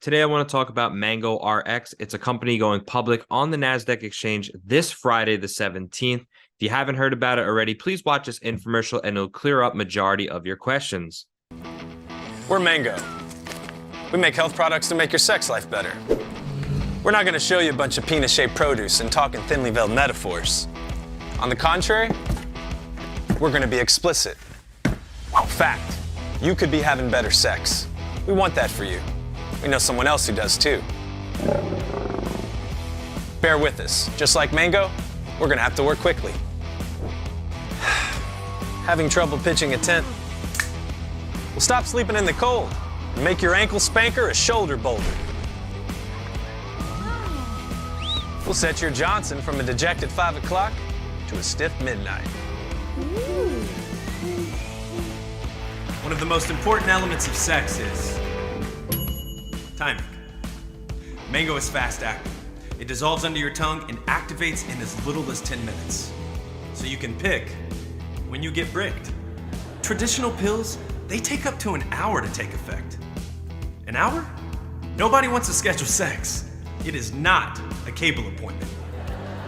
Today, I want to talk about Mangoceuticals. It's a company going public on the NASDAQ exchange this Friday, the 17th. If you haven't heard about it already, please watch this infomercial and it'll clear up majority of your questions. We're Mango. We make health products to make your sex life better. We're not going to show you a bunch of penis-shaped produce and talk in thinly veiled metaphors. On the contrary, we're going to be explicit. Fact, you could be having better sex. We want that for you. We know someone else who does too. Bear with us. Just like Mango, we're going to have to work quickly. Having trouble pitching a tent? Well, stop sleeping in the cold and make your ankle spanker a shoulder boulder. We'll set your Johnson from a dejected 5 o'clock to a stiff midnight. One of the most important elements of sex is timing. Mango is fast acting. It dissolves under your tongue and activates in as little as 10 minutes. So you can pick when you get bricked. Traditional pills, they take up to an hour to take effect. An hour? Nobody wants to schedule sex. It is not a cable appointment.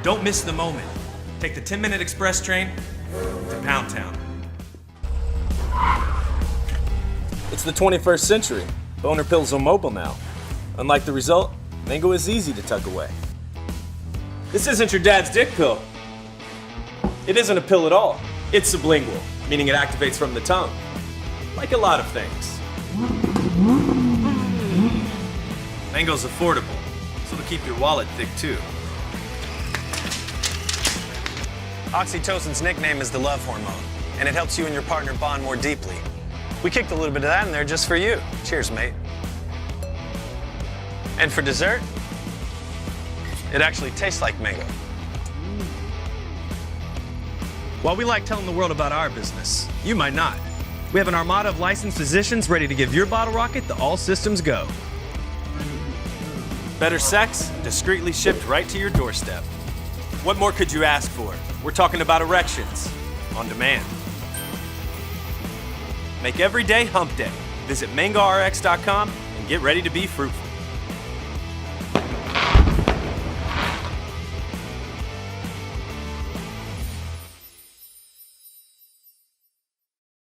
Don't miss the moment. Take the 10-minute express train to Pound Town. It's the 21st century. Boner pills are mobile now. Unlike the result, Mango is easy to tuck away. This isn't your dad's dick pill. It isn't a pill at all. It's sublingual, meaning it activates from the tongue. Like a lot of things. Mango's affordable, so it'll keep your wallet thick too. Oxytocin's nickname is the love hormone, and it helps you and your partner bond more deeply. We kicked a little bit of that in there just for you. Cheers, mate. And for dessert, it actually tastes like mango. While we like telling the world about our business, you might not. We have an armada of licensed physicians ready to give your bottle rocket the all systems go. Better sex, discreetly shipped right to your doorstep. What more could you ask for? We're talking about erections on demand. Make every day hump day. Visit MangoRX.com and get ready to be fruitful.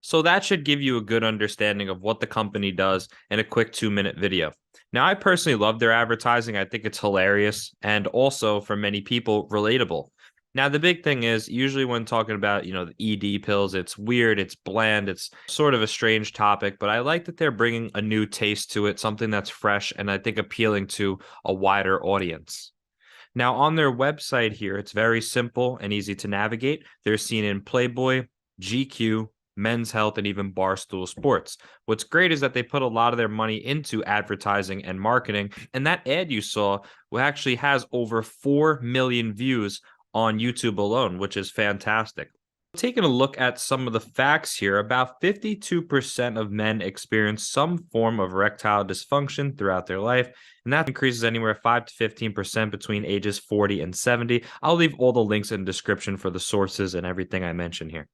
So that should give you a good understanding of what the company does in a quick 2-minute video. Now, I personally love their advertising. I think it's hilarious and also, for many people, relatable. Now, the big thing is, usually when talking about, the ED pills, it's weird, it's bland, it's sort of a strange topic, but I like that they're bringing a new taste to it, something that's fresh and I think appealing to a wider audience. Now, on their website here, it's very simple and easy to navigate. They're seen in Playboy, GQ, Men's Health, and even Barstool Sports. What's great is that they put a lot of their money into advertising and marketing, and that ad you saw actually has over 4 million views on YouTube alone, which is fantastic. Taking a look at some of the facts here, about 52% of men experience some form of erectile dysfunction throughout their life, and that increases anywhere 5 to 15% between ages 40 and 70. I'll leave all the links in the description for the sources and everything I mentioned here.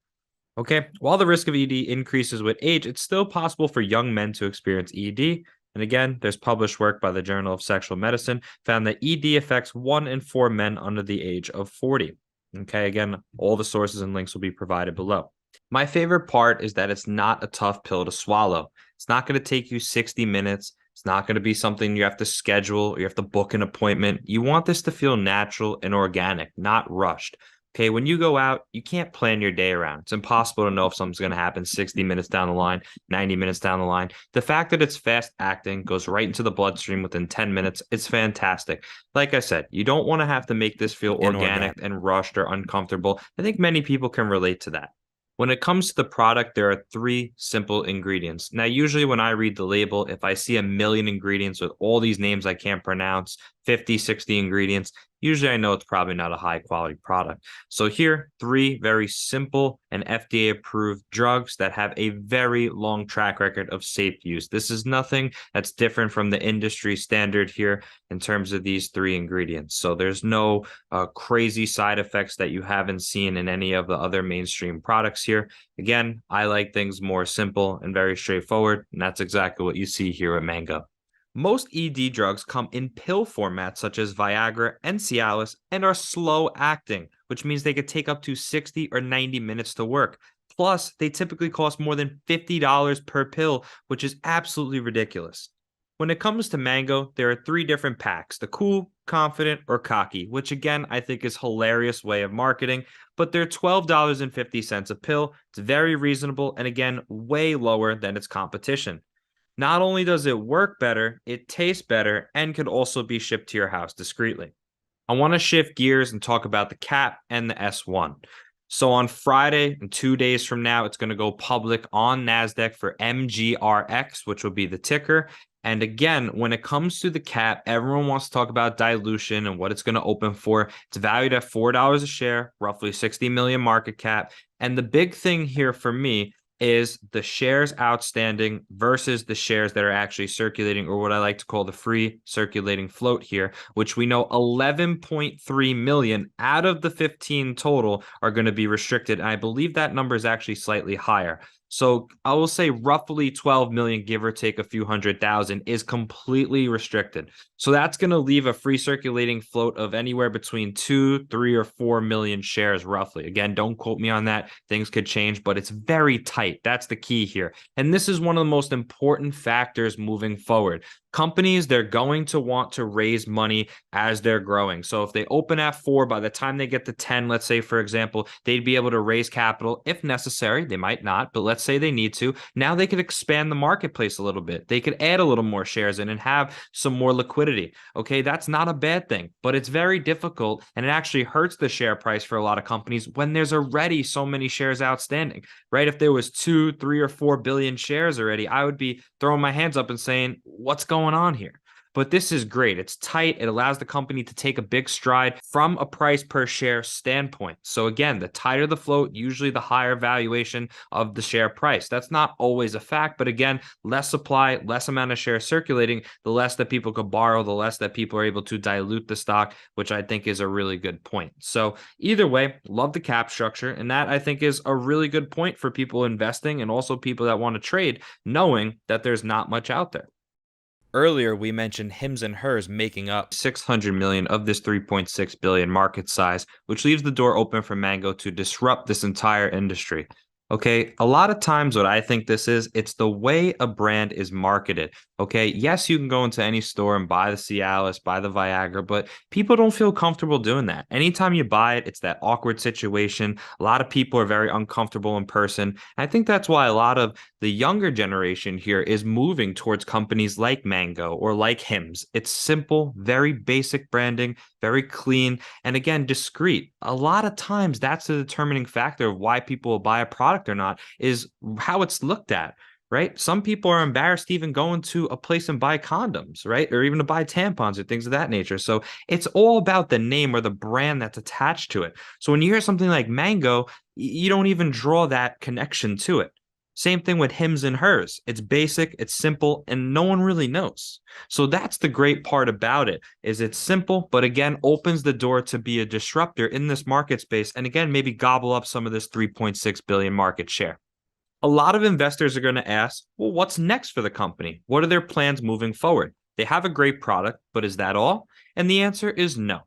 Okay, while the risk of ED increases with age, it's still possible for young men to experience ED. And again, there's published work by the Journal of Sexual Medicine found that ED affects 1 in 4 men under the age of 40. Okay, again, all the sources and links will be provided below. My favorite part is that it's not a tough pill to swallow. It's not going to take you 60 minutes. It's not going to be something you have to schedule or you have to book an appointment. You want this to feel natural and organic, not rushed. Okay, when you go out, you can't plan your day around. It's impossible to know if something's going to happen 60 minutes down the line, 90 minutes down the line. The fact that it's fast acting, goes right into the bloodstream within 10 minutes, it's fantastic. Like I said, you don't want to have to make this feel organic and rushed or uncomfortable. I think many people can relate to that. When it comes to the product, there are 3 simple ingredients. Now, usually when I read the label, if I see a million ingredients with all these names I can't pronounce, 50, 60 ingredients, usually I know it's probably not a high quality product. So here, 3 very simple and FDA approved drugs that have a very long track record of safe use. This is nothing that's different from the industry standard here in terms of these 3 ingredients. So there's no crazy side effects that you haven't seen in any of the other mainstream products here. Again, I like things more simple and very straightforward, and that's exactly what you see here at Mango. Most ED drugs come in pill formats such as Viagra and Cialis and are slow acting, which means they could take up to 60 or 90 minutes to work. Plus, they typically cost more than $50 per pill, which is absolutely ridiculous. When it comes to Mango, there are three different packs: the cool, confident, or cocky, which again I think is a hilarious way of marketing, but they're $12.50 a pill. It's very reasonable and again, way lower than its competition. Not only does it work better, it tastes better and could also be shipped to your house discreetly. I want to shift gears and talk about the cap and the S1. So on Friday, and 2 days from now, it's going to go public on NASDAQ for MGRX, which will be the ticker. And again, when it comes to the cap, everyone wants to talk about dilution and what it's going to open for. It's valued at $4 a share, roughly 60 million market cap. And the big thing here for me is the shares outstanding versus the shares that are actually circulating, or what I like to call the free circulating float here, which we know 11.3 million out of the 15 total are going to be restricted. And I believe that number is actually slightly higher. So I will say roughly 12 million, give or take a few 100,000, is completely restricted. So that's going to leave a free circulating float of anywhere between 2, 3, or 4 million shares roughly. Again, don't quote me on that. Things could change, but it's very tight. That's the key here. And this is one of the most important factors moving forward. Companies, they're going to want to raise money as they're growing. So if they open at 4, by the time they get to 10, let's say, for example, they'd be able to raise capital if necessary. They might not, but let's say they need to. Now they could expand the marketplace a little bit. They could add a little more shares in and have some more liquidity. Okay, that's not a bad thing, but it's very difficult and it actually hurts the share price for a lot of companies when there's already so many shares outstanding, right? If there was 2, 3, or 4 billion shares already, I would be throwing my hands up and saying, what's going on here? But this is great. It's tight. It allows the company to take a big stride from a price per share standpoint. So again, the tighter the float, usually the higher valuation of the share price. That's not always a fact, but again, less supply, less amount of shares circulating, the less that people could borrow, the less that people are able to dilute the stock, which I think is a really good point. So either way, love the cap structure. And that I think is a really good point for people investing and also people that want to trade, knowing that there's not much out there. Earlier, we mentioned Hims and Hers making up 600 million of this 3.6 billion market size, which leaves the door open for Mango to disrupt this entire industry. Okay, a lot of times what I think this is, it's the way a brand is marketed. Okay, yes, you can go into any store and buy the Cialis, buy the Viagra, but people don't feel comfortable doing that. Anytime you buy it, it's that awkward situation. A lot of people are very uncomfortable in person. I think that's why a lot of the younger generation here is moving towards companies like Mango or like Hims. It's simple, very basic branding, very clean, and again, discreet. A lot of times that's the determining factor of why people will buy a product or not, is how it's looked at, right? Some people are embarrassed to even go into a place and buy condoms, right? Or even to buy tampons or things of that nature. So it's all about the name or the brand that's attached to it. So when you hear something like Mango, you don't even draw that connection to it. Same thing with Hims and Hers. It's basic, it's simple, and no one really knows. So that's the great part about it, is it's simple, but again, opens the door to be a disruptor in this market space. And again, maybe gobble up some of this 3.6 billion market share. A lot of investors are going to ask, well, what's next for the company? What are their plans moving forward? They have a great product, but is that all? And the answer is no.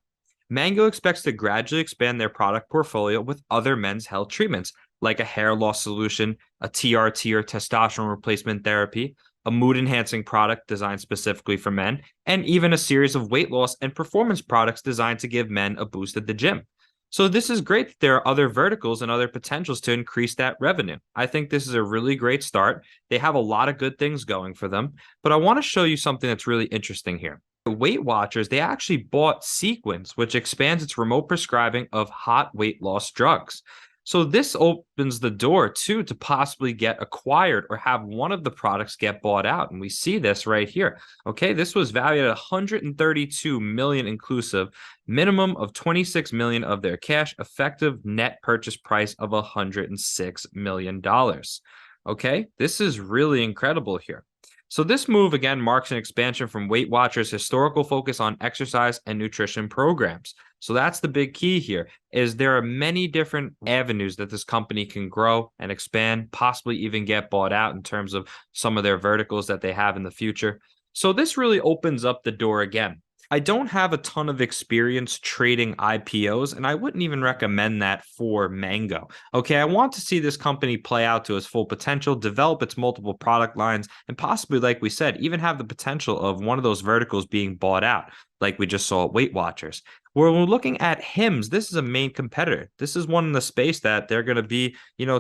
Mango expects to gradually expand their product portfolio with other men's health treatments, like a hair loss solution, a TRT or testosterone replacement therapy, a mood-enhancing product designed specifically for men, and even a series of weight loss and performance products designed to give men a boost at the gym. So this is great that there are other verticals and other potentials to increase that revenue. I think this is a really great start. They have a lot of good things going for them, but I want to show you something that's really interesting here. Weight Watchers, they actually bought Sequence, which expands its remote prescribing of hot weight loss drugs. So this opens the door too to possibly get acquired or have one of the products get bought out. And we see this right here. Okay, this was valued at 132 million inclusive, minimum of 26 million of their cash, effective net purchase price of $106 million. Okay, this is really incredible here. So this move again marks an expansion from Weight Watchers' historical focus on exercise and nutrition programs. So that's the big key here, is there are many different avenues that this company can grow and expand, possibly even get bought out in terms of some of their verticals that they have in the future. So this really opens up the door again. I don't have a ton of experience trading IPOs, and I wouldn't even recommend that for Mango. Okay, I want to see this company play out to its full potential, develop its multiple product lines, and possibly, like we said, even have the potential of one of those verticals being bought out, like we just saw at Weight Watchers. Where we're looking at Hims, this is a main competitor. This is one in the space that they're going to be,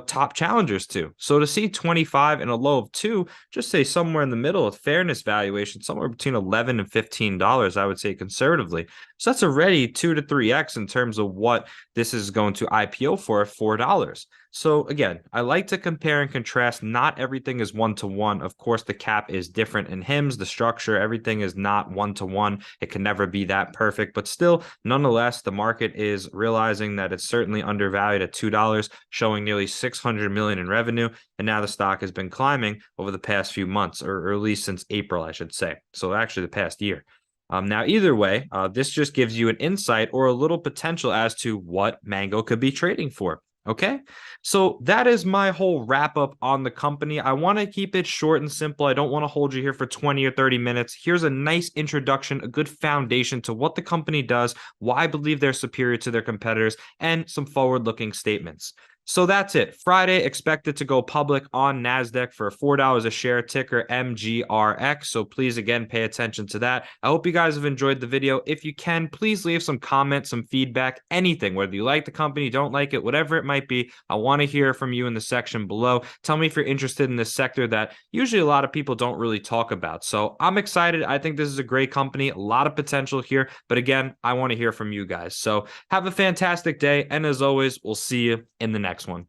top challengers to. So to see 25 and a low of 2, just say somewhere in the middle of fairness valuation, somewhere between $11 and $15, I would say conservatively. So that's already 2 to 3x in terms of what this is going to IPO for at $4. So again, I like to compare and contrast. Not everything is one-to-one. Of course, the cap is different in Hims. The structure, everything is not one-to-one. It can never be that perfect, but still, nonetheless, the market is realizing that it's certainly undervalued at $2, showing nearly 600 million in revenue. And now the stock has been climbing over the past few months, or at least since April, I should say. So actually the past year. Now, either way, this just gives you an insight or a little potential as to what Mango could be trading for. Okay, so that is my whole wrap up on the company. I want to keep it short and simple. I don't want to hold you here for 20 or 30 minutes. Here's a nice introduction, a good foundation to what the company does, why I believe they're superior to their competitors, and some forward-looking statements. So that's it. Friday, expected to go public on NASDAQ for $4 a share, ticker MGRX. So please, again, pay attention to that. I hope you guys have enjoyed the video. If you can, please leave some comments, some feedback, anything, whether you like the company, don't like it, whatever it might be. I want to hear from you in the section below. Tell me if you're interested in this sector that usually a lot of people don't really talk about. So I'm excited. I think this is a great company, a lot of potential here. But again, I want to hear from you guys. So have a fantastic day. And as always, we'll see you in the next one.